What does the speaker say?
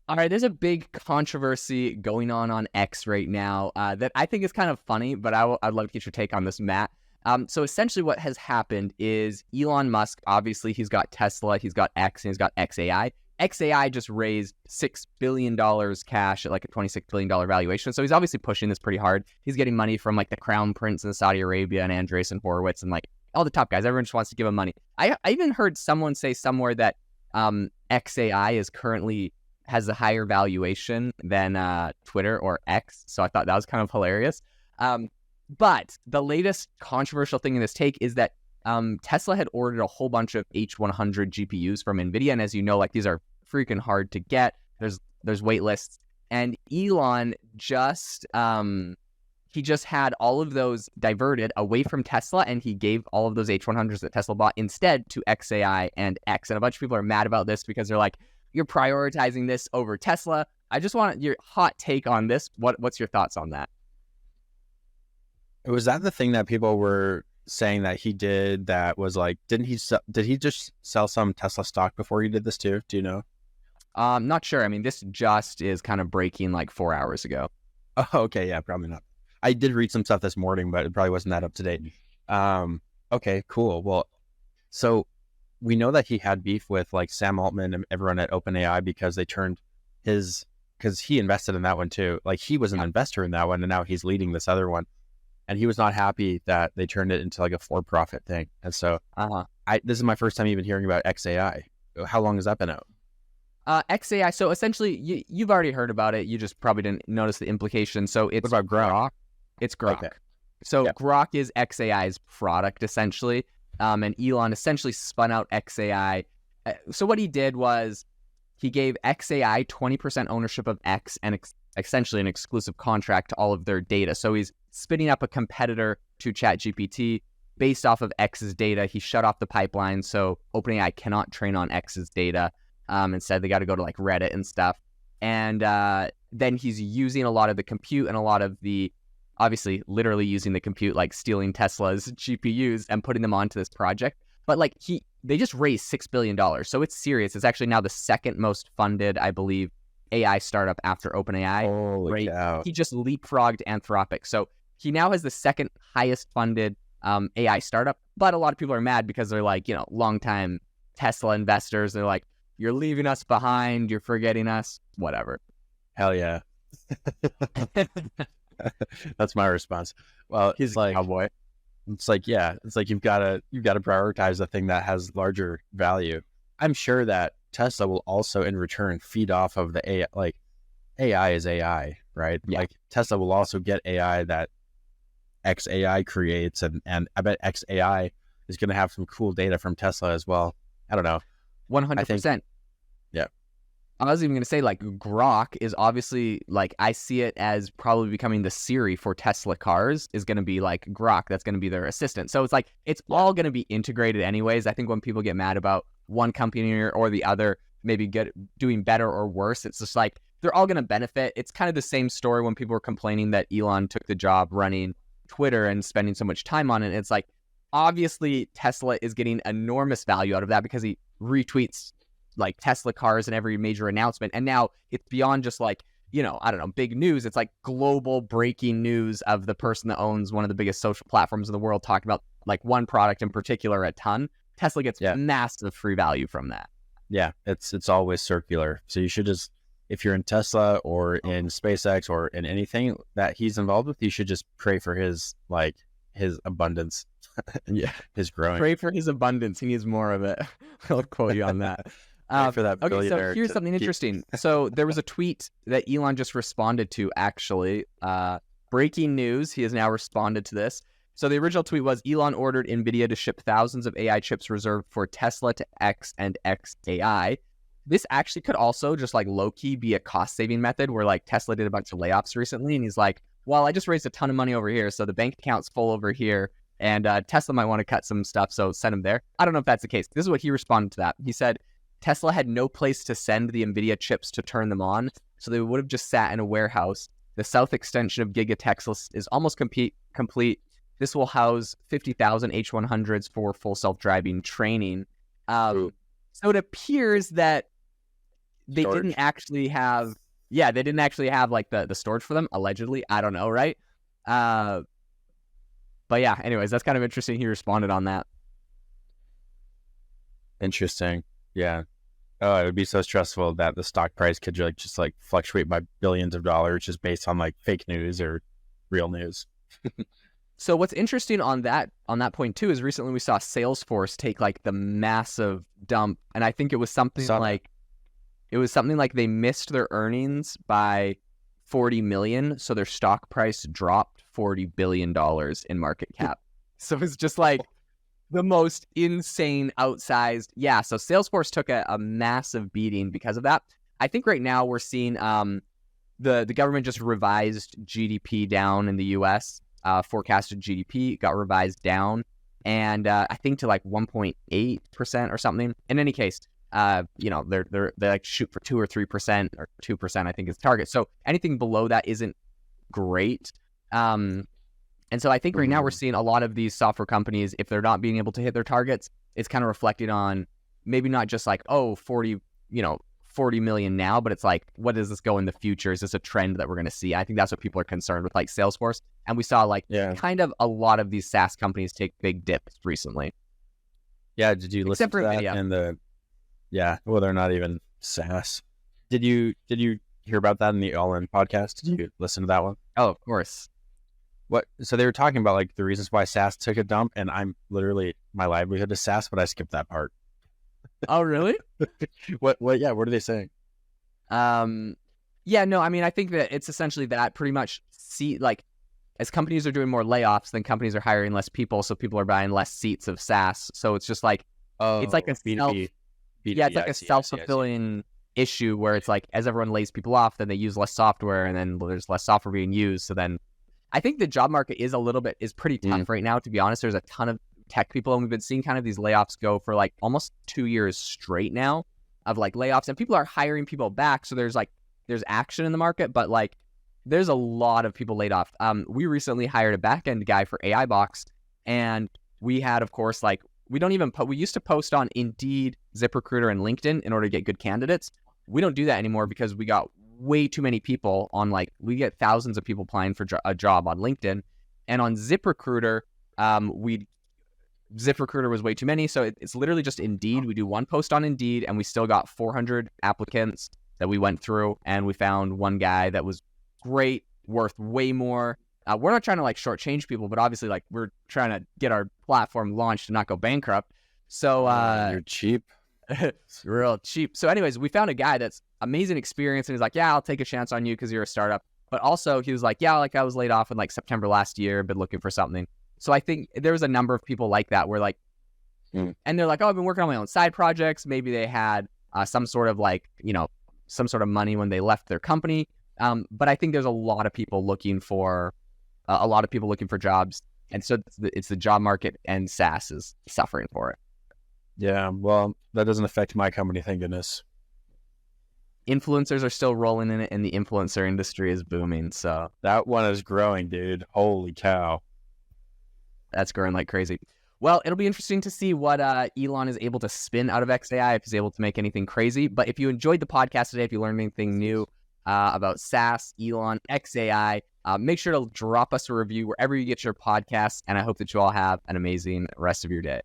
All right, there's a big controversy going on X right now that I think is kind of funny, but I'd love to get your take on this, Matt. So essentially what has happened is Elon Musk, obviously he's got Tesla, he's got X, and he's got xAI. xAI just raised $6 billion cash at like a $26 billion valuation. So he's obviously pushing this pretty hard. He's getting money from like the Crown Prince in Saudi Arabia and Andreessen Horowitz and like all the top guys. Everyone just wants to give him money. I even heard someone say somewhere that xAI is currently has a higher valuation than Twitter or X. So I thought that was kind of hilarious. But the latest controversial thing in this take is that Tesla had ordered a whole bunch of H100 GPUs from Nvidia. And as you know, like these are freaking hard to get. There's wait lists. And Elon just he just had all of those diverted away from Tesla, and he gave all of those H100s that Tesla bought instead to xAI and X. And a bunch of people are mad about this because they're like, you're prioritizing this over Tesla. I just want your hot take on this. What's your thoughts on that? Was that the thing that people were saying that he did that was like, did he just sell some Tesla stock before he did this too? Do you know? Not sure. I mean, this just is kind of breaking like 4 hours ago. Oh, okay. Yeah, probably not. I did read some stuff this morning, but it probably wasn't that up to date. Okay, cool. Well, so we know that he had beef with like Sam Altman and everyone at OpenAI because they turned because he invested in that one too. Like he was an investor in that one, and now he's leading this other one. And he was not happy that they turned it into like a for-profit thing. And so this is my first time even hearing about xAI. How long has that been out? xAI, so essentially you've already heard about it. You just probably didn't notice the implication. So it's what about Grok? It's Grok. Okay. So Grok is xAI's product essentially. And Elon essentially spun out xAI. So what he did was he gave xAI 20% ownership of X and essentially an exclusive contract to all of their data. So he's spinning up a competitor to ChatGPT based off of X's data. He shut off the pipeline, so OpenAI cannot train on X's data. Instead, they got to go to like Reddit and stuff. And then he's using a lot of the compute and a lot of the, obviously, literally using the compute, like stealing Tesla's GPUs and putting them onto this project. But like they just raised $6 billion. So it's serious. It's actually now the second most funded, I believe, AI startup after OpenAI. Holy cow. He just leapfrogged Anthropic. So he now has the second highest funded AI startup. But a lot of people are mad because they're like, longtime Tesla investors. They're like, you're leaving us behind. You're forgetting us. Whatever. Hell yeah. That's my response. Well, He's like, cowboy. It's like, yeah, it's like you've got to prioritize the thing that has larger value. I'm sure that Tesla will also in return feed off of the AI. Like AI is AI, right? Yeah. Like Tesla will also get AI that xAI creates, and I bet xAI is going to have some cool data from Tesla as well. I don't know. 100%. Yeah. I was even going to say, like, Grok is obviously, like, I see it as probably becoming the Siri for Tesla cars is going to be, like, Grok. That's going to be their assistant. So it's like, it's all going to be integrated anyways. I think when people get mad about one company or the other maybe doing better or worse, it's just like, they're all going to benefit. It's kind of the same story when people were complaining that Elon took the job running Twitter and spending so much time on it. It's like, obviously, Tesla is getting enormous value out of that because he retweets like Tesla cars in every major announcement. And now it's beyond just like, I don't know, big news. It's like global breaking news of the person that owns one of the biggest social platforms in the world talking about like one product in particular a ton. Tesla gets massive free value from that. Yeah, it's always circular. So you should just, if you're in Tesla or in SpaceX or in anything that he's involved with, you should just pray for his abundance. Yeah, his growing. Pray for his abundance. He needs more of it. I'll quote you on that. For that okay, so here's something interesting. So there was a tweet that Elon just responded to, actually. Breaking news, he has now responded to this. So the original tweet was, Elon ordered Nvidia to ship thousands of AI chips reserved for Tesla to X and xAI. This actually could also just like low-key be a cost-saving method where like Tesla did a bunch of layoffs recently, and he's like, well, I just raised a ton of money over here, so the bank account's full over here, and Tesla might want to cut some stuff, so send them there. I don't know if that's the case. This is what he responded to that. He said, Tesla had no place to send the Nvidia chips to turn them on, so they would have just sat in a warehouse. The south extension of Giga Texas is almost complete. This will house 50,000 H100s for full self-driving training. So it appears that they didn't actually have, they didn't actually have like the storage for them, allegedly. I don't know, right? But yeah, anyways, that's kind of interesting. He responded on that. Interesting. Yeah. Oh, it would be so stressful that the stock price could just like fluctuate by billions of dollars just based on like fake news or real news. So what's interesting on that point too is recently we saw Salesforce take like the massive dump, and I think it was something like they missed their earnings by 40 million, so their stock price dropped $40 billion in market cap. So it's just like the most insane outsized. Yeah, so Salesforce took a massive beating because of that. I think right now we're seeing the government just revised GDP down in the US. Forecasted GDP got revised down, and I think to like 1.8% or something. In any case, they like shoot for 2 or 3% or 2%, I think is the target. So anything below that isn't great. And so I think right now we're seeing a lot of these software companies, if they're not being able to hit their targets, it's kind of reflected on maybe not just like, 40 million now, but it's like, what does this go in the future? Is this a trend that we're going to see? I think that's what people are concerned with, like Salesforce. And we saw like kind of a lot of these SaaS companies take big dips recently. Yeah. Did you listen to that? And well, they're not even SaaS. Did you hear about that in the All In podcast? Did you listen to that one? Oh, of course. So they were talking about like the reasons why SaaS took a dump, and I'm literally, my livelihood is SaaS, but I skipped that part. Oh, really? What are they saying? No, I mean, I think that it's essentially that pretty much as companies are doing more layoffs, then companies are hiring less people, so people are buying less seats of SaaS. So it's just like, it's like a B2B. It's like a self-fulfilling issue where it's like, as everyone lays people off, then they use less software, and then there's less software being used. So then I think the job market is pretty tough right now, to be honest. There's a ton of tech people, and we've been seeing kind of these layoffs go for like almost 2 years straight now of like layoffs, and people are hiring people back. So there's action in the market, but like there's a lot of people laid off. We recently hired a back-end guy for AI Box, and we had, of course, like we used to post on Indeed, ZipRecruiter, and LinkedIn in order to get good candidates. We don't do that anymore because we got way too many people on, like, we get thousands of people applying for a job on LinkedIn, and on ZipRecruiter, ZipRecruiter was way too many. So it's literally just Indeed. We do one post on Indeed, and we still got 400 applicants that we went through, and we found one guy that was great, worth way more. We're not trying to like shortchange people, but obviously like we're trying to get our platform launched and not go bankrupt. So you're cheap. Real cheap. So anyways, we found a guy that's amazing experience, and he's like, yeah, I'll take a chance on you because you're a startup. But also he was like, yeah, like I was laid off in like September last year, been looking for something. So I think there was a number of people like that where like, and they're like, oh, I've been working on my own side projects. Maybe they had some sort of like, some sort of money when they left their company. But I think there's a lot of people looking for jobs. And so it's the job market, and SaaS is suffering for it. Yeah, well, that doesn't affect my company, thank goodness. Influencers are still rolling in it, and the influencer industry is booming. So that one is growing, dude. Holy cow. That's growing like crazy. Well, it'll be interesting to see what Elon is able to spin out of xAI, if he's able to make anything crazy. But if you enjoyed the podcast today, if you learned anything new about SaaS, Elon, xAI, make sure to drop us a review wherever you get your podcasts. And I hope that you all have an amazing rest of your day.